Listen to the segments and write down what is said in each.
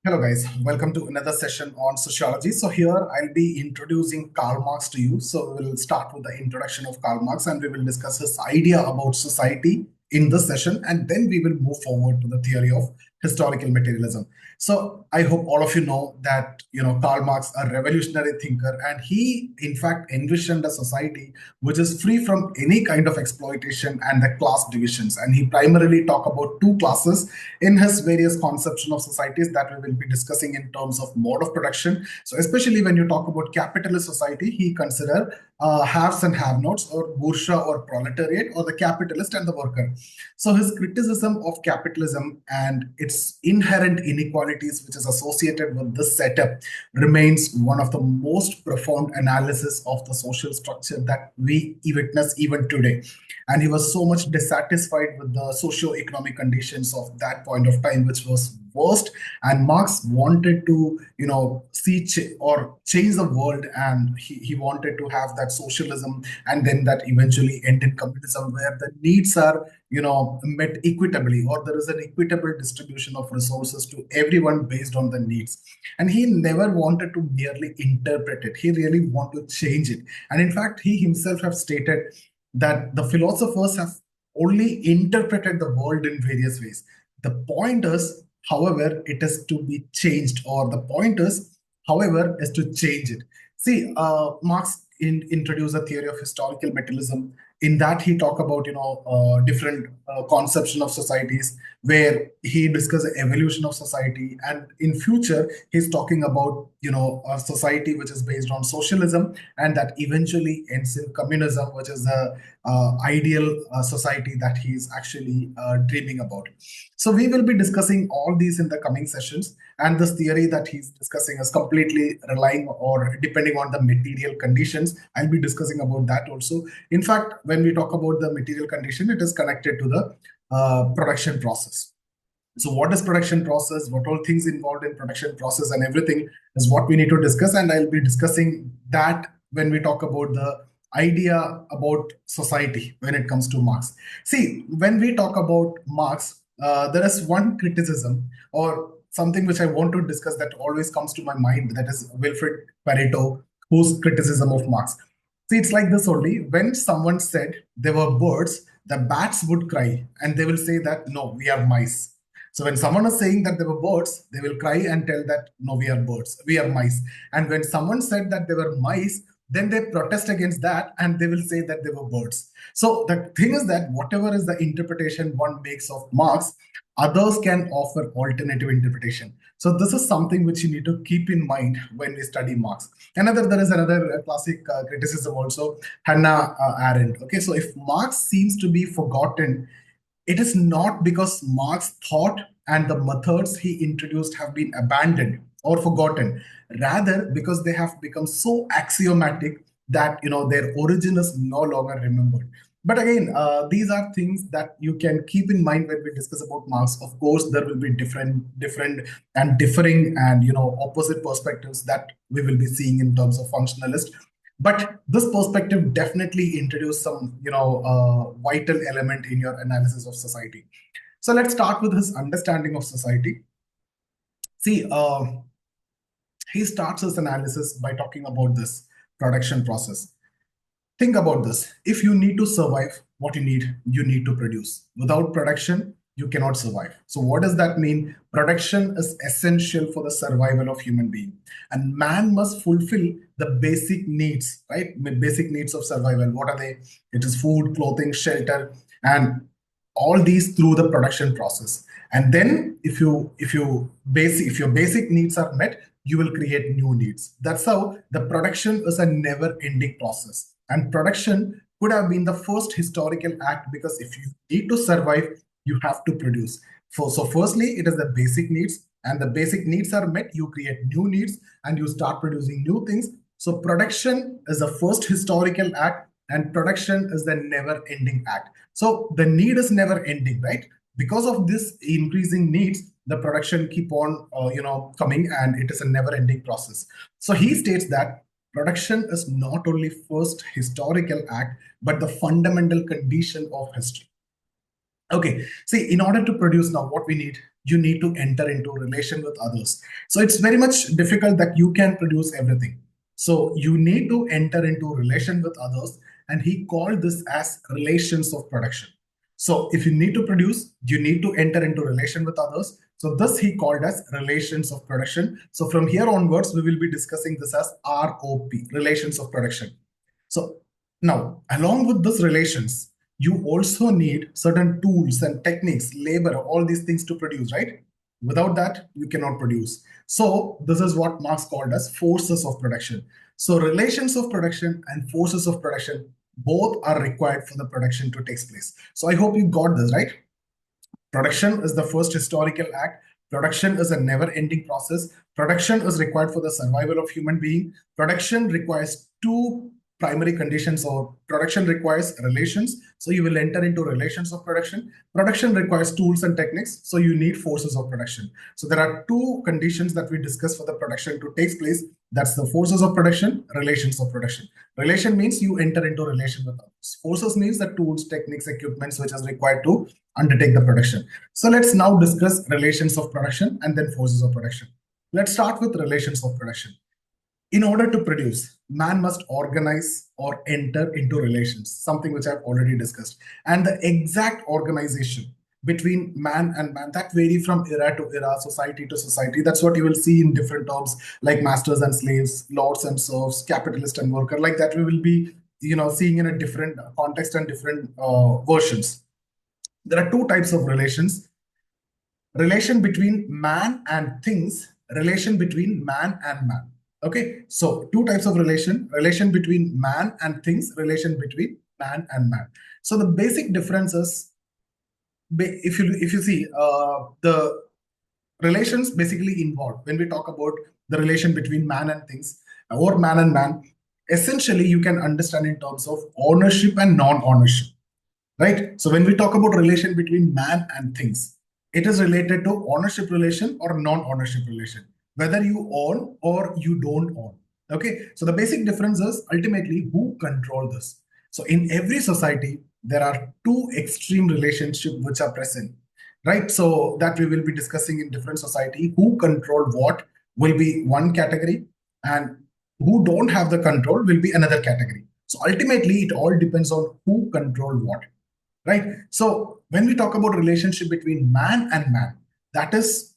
Hello guys, welcome to another session on sociology. So here I'll be introducing Karl Marx to you. So we'll start with the introduction of Karl Marx and we will discuss his idea about society in this session, and then we will move forward to the theory of historical materialism. So I hope all of you know that Karl Marx, a revolutionary thinker, and he in fact envisioned a society which is free from any kind of exploitation and the class divisions. And he primarily talked about two classes in his various conception of societies that we will be discussing in terms of mode of production. So especially when you talk about capitalist society, he consider haves and have-nots, or bourgeois or proletariat, or the capitalist and the worker. So his criticism of capitalism and its inherent inequalities which is associated with this setup remains one of the most profound analysis of the social structure that we witness even today. And he was so much dissatisfied with the socio-economic conditions of that point of time, which was worst. And Marx wanted to, see or change the world, and he wanted to have that socialism, and then that eventually ended communism, where the needs are, met equitably, or there is an equitable distribution of resources to everyone based on the needs. And he never wanted to merely interpret it; he really wanted to change it. And in fact, he himself have stated that the philosophers have only interpreted the world in various ways. The point is, however, it is to be changed, or the point is, however, is to change it. See, Marx introduced a theory of historical materialism. In that, he talked about different conception of societies, where he discussed the evolution of society, and in future he's talking about a society which is based on socialism, and that eventually ends in communism, which is the ideal society that he's actually dreaming about. So we will be discussing all these in the coming sessions, and this theory that he's discussing is completely relying or depending on the material conditions. I'll be discussing about that also. In fact, when we talk about the material condition, it is connected to the production process. So what is production process, what all things involved in production process, and everything is what we need to discuss. And I'll be discussing that when we talk about the idea about society when it comes to Marx. See, when we talk about Marx, there is one criticism or something which I want to discuss that always comes to my mind, that is Wilfred Pareto, whose criticism of Marx. See, it's like this only. When someone said there were birds, the bats would cry, and they will say that, no, we are mice. So when someone is saying that there were birds, they will cry and tell that, no, we are birds, we are mice. And when someone said that they were mice, then they protest against that and they will say that they were birds. So the thing is that whatever is the interpretation one makes of Marx, others can offer alternative interpretation. So this is something which you need to keep in mind when we study Marx. There is another classic criticism also, Hannah Arendt. Okay, so if Marx seems to be forgotten, it is not because Marx thought and the methods he introduced have been abandoned or forgotten. Rather, because they have become so axiomatic that their origin is no longer remembered. But again, these are things that you can keep in mind when we discuss about Marx. Of course, there will be different and differing and opposite perspectives that we will be seeing in terms of functionalist. But this perspective definitely introduced some vital element in your analysis of society. So let's start with his understanding of society. See, he starts his analysis by talking about this production process. Think about this. If you need to survive, what you need to produce. Without production, you cannot survive. So what does that mean? Production is essential for the survival of human being. And man must fulfill the basic needs, right? Basic needs of survival. What are they? It is food, clothing, shelter, and all these through the production process. And then if your basic needs are met, you will create new needs. That's how the production is a never-ending process. And production could have been the first historical act, because if you need to survive, you have to produce. So firstly, it is the basic needs, and the basic needs are met, you create new needs, and you start producing new things. So production is the first historical act, and production is the never-ending act. So the need is never ending, right? Because of this increasing needs, the production keep on, coming, and it is a never-ending process. So he states that production is not only first historical act, but the fundamental condition of history. Okay, see, in order to produce now, what we need? you need to enter into relation with others. So it's very much difficult that you can produce everything. So you need to enter into relation with others, and he called this as relations of production. So if you need to produce, you need to enter into relation with others. So this he called as relations of production. So from here onwards, we will be discussing this as ROP, relations of production. So now, along with these relations, you also need certain tools and techniques, labor, all these things to produce, right? Without that, you cannot produce. So this is what Marx called as forces of production. So relations of production and forces of production both are required for the production to take place. So I hope you got this, right? Production is the first historical act. Production is a never-ending process. Production is required for the survival of human being. Production requires two primary conditions, or production requires relations. So you will enter into relations of production. Production requires tools and techniques. So you need forces of production. So there are two conditions that we discuss for the production to take place. That's the forces of production, relations of production. Relation means you enter into relation with others. Forces means the tools, techniques, equipments which is required to undertake the production. So let's now discuss relations of production and then forces of production. Let's start with relations of production. In order to produce, man must organize or enter into relations, something which I've already discussed. And the exact organization between man and man, that vary from era to era, society to society. That's what you will see in different terms like masters and slaves, lords and serfs, capitalist and worker. Like that we will be seeing in a different context and different versions. There are two types of relations: relation between man and things, relation between man and man. Okay, so two types of relation between man and things, relation between man and man. So the basic difference is, if you see, the relations basically involved when we talk about the relation between man and things or man and man. Essentially, you can understand in terms of ownership and non-ownership, right? So when we talk about relation between man and things, it is related to ownership relation or non-ownership relation, whether you own or you don't own. Okay, so the basic difference is ultimately who control this. So in every society, there are two extreme relationships which are present, right? So that we will be discussing in different society. Who control what will be one category, and who don't have the control will be another category. So ultimately, it all depends on who control what, right? So when we talk about relationship between man and man, that is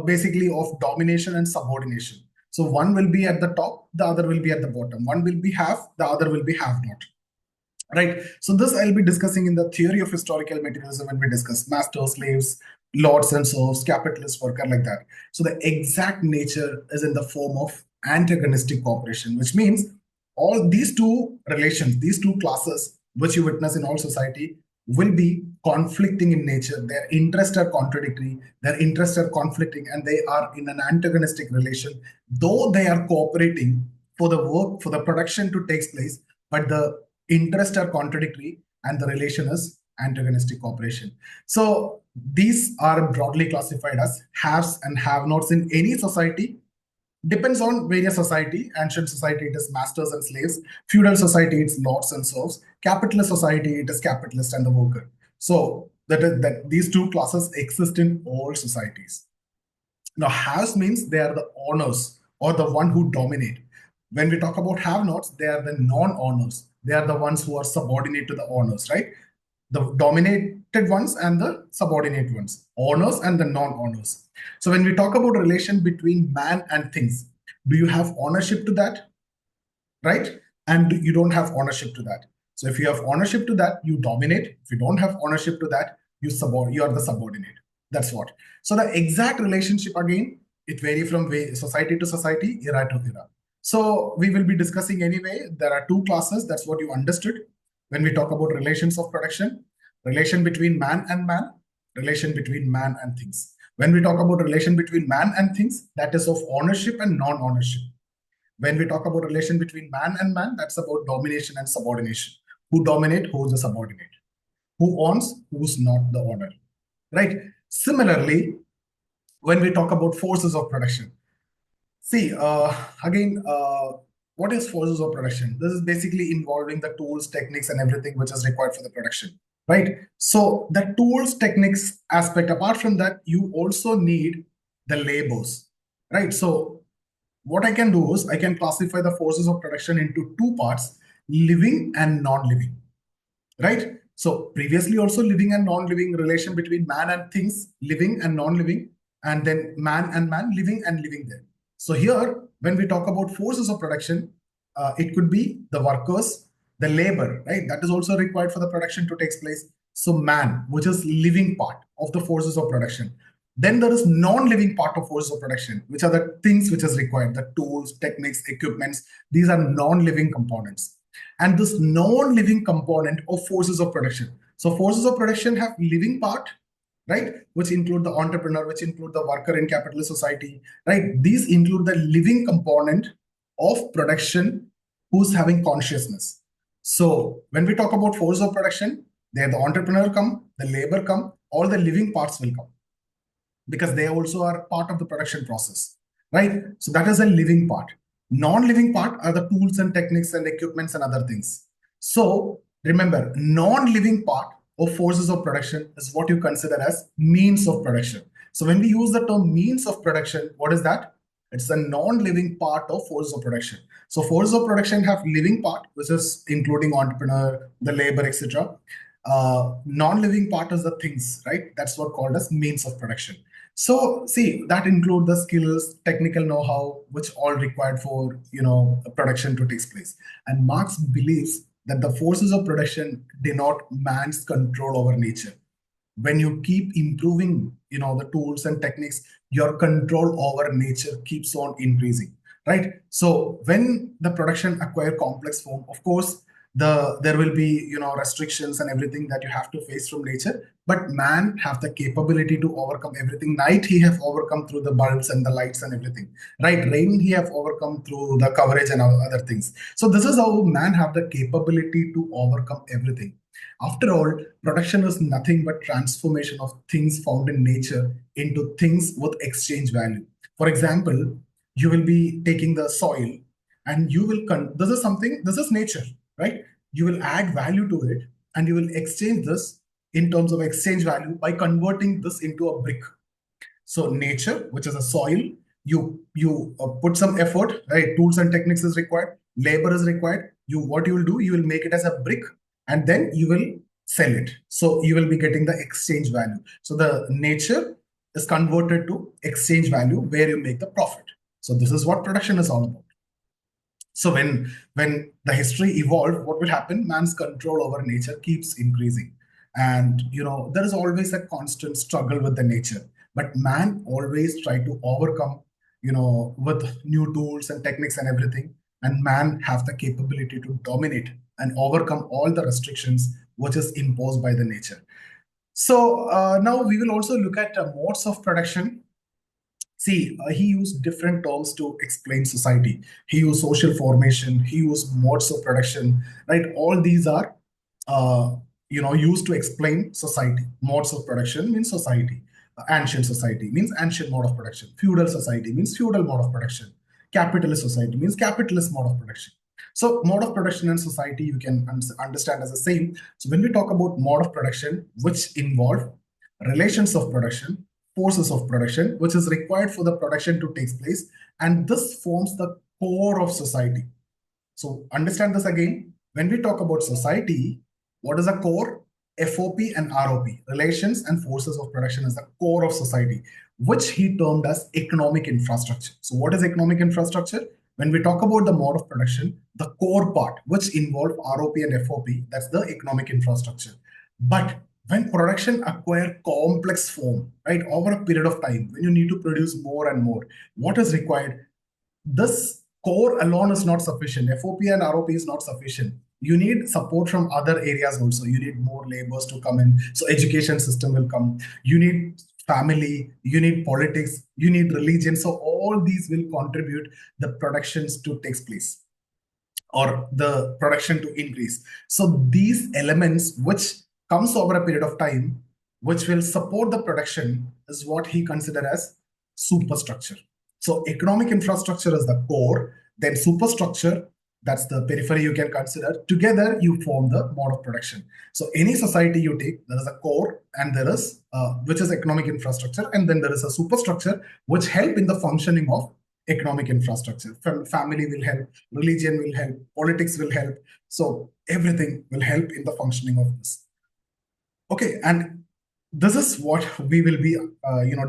basically of domination and subordination. So one will be at the top, the other will be at the bottom. One will be have, the other will be have not. Right. So this I'll be discussing in the theory of historical materialism when we discuss masters, slaves, lords and serfs, capitalist, worker, like that. So the exact nature is in the form of antagonistic cooperation, which means all these two relations, these two classes, which you witness in all society, will be conflicting in nature. Their interests are contradictory, their interests are conflicting, and they are in an antagonistic relation, though they are cooperating for the work, for the production to take place, but the interests are contradictory and the relation is antagonistic cooperation. So these are broadly classified as haves and have-nots in any society. Depends on various society. Ancient society, it is masters and slaves. Feudal society, it's lords and serfs. Capitalist society, it is capitalist and the worker. So that these two classes exist in all societies. Now, haves means they are the owners or the one who dominate. When we talk about have-nots, they are the non-owners. They are the ones who are subordinate to the owners, right? The dominated ones and the subordinate ones, owners and the non-owners. So when we talk about relation between man and things, do you have ownership to that, right? And you don't have ownership to that. So if you have ownership to that, you dominate. If you don't have ownership to that, you are the subordinate. That's what. So the exact relationship, again, it varies from society to society, era to era. So we will be discussing anyway. There are two classes. That's what you understood when we talk about relations of production: relation between man and man, relation between man and things. When we talk about relation between man and things, that is of ownership and non-ownership. When we talk about relation between man and man, that's about domination and subordination. Who dominate, who's the subordinate? Who owns, who's not the owner, right? Similarly, when we talk about forces of production, see, again, what is forces of production? This is basically involving the tools, techniques, and everything which is required for the production. right? So the tools, techniques aspect, apart from that, you also need the labels, right? So what I can do is I can classify the forces of production into two parts, living and non-living, right? So previously also living and non-living, relation between man and things, living and non-living, and then man and man, living and living there. So here, when we talk about forces of production, it could be the workers, the labor, right? That is also required for the production to take place. So man, which is living part of the forces of production. Then there is non-living part of forces of production, which are the things which is required, the tools, techniques, equipments. These are non-living components, and this non-living component of forces of production. So forces of production have living part, right, which include the entrepreneur, which include the worker in capitalist society, right? These include the living component of production who's having consciousness. So when we talk about forces of production, there the entrepreneur come, the labor come, all the living parts will come because they also are part of the production process, right? So that is a living part. Non-living part are the tools and techniques and equipments and other things. So remember, non-living part of forces of production is what you consider as means of production. So when we use the term means of production, what is that? It's a non-living part of forces of production. So forces of production have living part, which is including entrepreneur, the labor, etc. Non-living part is the things, right? That's what called as means of production. So see, that include the skills, technical know-how, which all required for production to take place. And Marx believes that the forces of production denote man's control over nature. When you keep improving, the tools and techniques, your control over nature keeps on increasing, right? So when the production acquire complex form, of course, there will be restrictions and everything that you have to face from nature, but man have the capability to overcome everything. Night he have overcome through the bulbs and the lights and everything, right? Rain he have overcome through the coverage and other things. So this is how man have the capability to overcome everything. After all, production is nothing but transformation of things found in nature into things with exchange value. For example, you will be taking the soil and you will this is something, this is nature, right? You will add value to it and you will exchange this in terms of exchange value by converting this into a brick. So nature, which is a soil, you put some effort, right? Tools and techniques is required, labor is required. What you will do, you will make it as a brick and then you will sell it. So you will be getting the exchange value. So the nature is converted to exchange value where you make the profit. So this is what production is all about. So when the history evolved, what will happen? Man's control over nature keeps increasing, and there is always a constant struggle with the nature. But man always try to overcome, with new tools and techniques and everything. And man have the capability to dominate and overcome all the restrictions which is imposed by the nature. So now we will also look at modes of production. See, he used different terms to explain society. He used social formation, he used modes of production, right? All these are, used to explain society. Modes of production means society. Ancient society means ancient mode of production. Feudal society means feudal mode of production. Capitalist society means capitalist mode of production. So mode of production and society, you can understand as the same. So when we talk about mode of production, which involve relations of production, forces of production, which is required for the production to take place. And this forms the core of society. So understand this again. When we talk about society, what is the core? FOP and ROP, relations and forces of production, is the core of society, which he termed as economic infrastructure. So what is economic infrastructure? When we talk about the mode of production, the core part, which involve ROP and FOP, that's the economic infrastructure. But when production acquire complex form, right, over a period of time, when you need to produce more and more, what is required? This core alone is not sufficient. FOP and ROP is not sufficient. You need support from other areas also. You need more laborers to come in. So education system will come. You need family, you need politics, you need religion. So all these will contribute the productions to take place or the production to increase. So these elements which comes over a period of time, which will support the production, is what he considered as superstructure. So economic infrastructure is the core, then superstructure, That's the periphery you can consider. Together, you form the mode of production. So any society you take, there is a core and there is, which is economic infrastructure. And then there is a superstructure, which help in the functioning of economic infrastructure. Family will help, religion will help, politics will help. So everything will help in the functioning of this. Okay, and this is what we will be,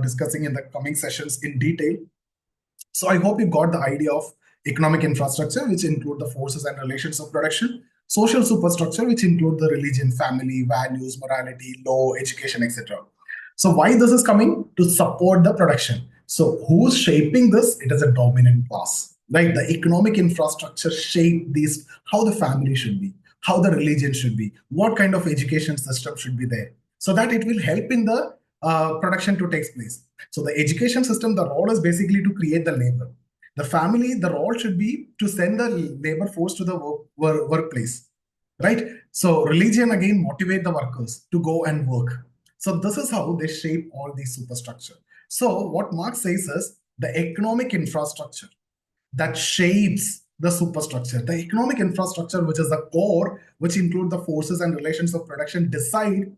discussing in the coming sessions in detail. So I hope you got the idea of economic infrastructure, which include the forces and relations of production, social superstructure, which include the religion, family, values, morality, law, education, etc. So why this is coming? To support the production. So who's shaping this? It is a dominant class, right? The economic infrastructure shape these, how the family should be, how the religion should be, what kind of education system should be there, so that it will help in the production to take place. So the education system, the role is basically to create the labor. The family, the role should be to send the labor force to the workplace, right? So religion again motivate the workers to go and work. So this is how they shape all these superstructure. So what Marx says is the economic infrastructure that shapes the superstructure. The economic infrastructure, which is the core, which include the forces and relations of production, decide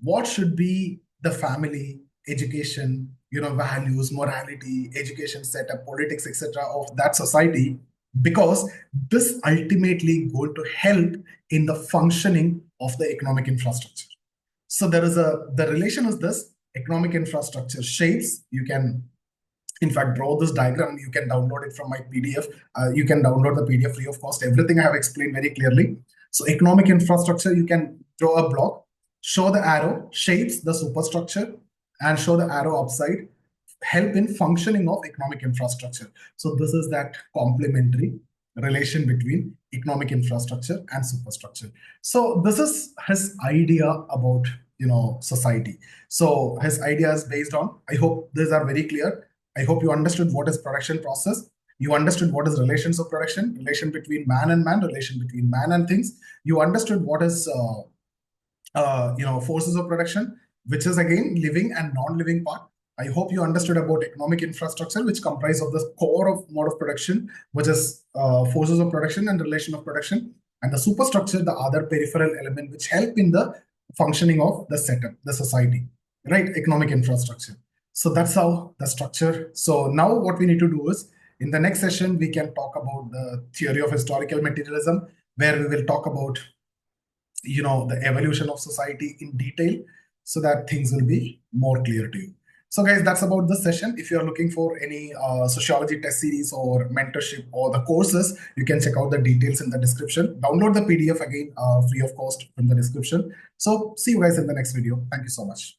what should be the family, education, values, morality, education setup, politics, etc. of that society, because this ultimately going to help in the functioning of the economic infrastructure. So the relation is this: economic infrastructure shapes. You can in fact draw this diagram. You can download it from my PDF. You can download the PDF free of cost. Everything I have explained very clearly. So economic infrastructure, you can draw a block, show the arrow, shapes the superstructure, and show the arrow upside, help in functioning of economic infrastructure. So this is that complementary relation between economic infrastructure and superstructure. So this is his idea about society. So his idea is based on, I hope these are very clear. I hope you understood what is production process. You understood what is relations of production, relation between man and man, relation between man and things. You understood what is forces of production, which is again living and non-living part. I hope you understood about economic infrastructure, which comprise of the core of mode of production, which is forces of production and relation of production, and the superstructure, the other peripheral element which help in the functioning of the setup, the society, right? Economic infrastructure. So that's how the structure. So now what we need to do is, in the next session, we can talk about the theory of historical materialism, where we will talk about the evolution of society in detail, so that things will be more clear to you. So guys, that's about this session. If you're looking for any sociology test series or mentorship or the courses, you can check out the details in the description. Download the PDF again, free of cost from the description. So see you guys in the next video. Thank you so much.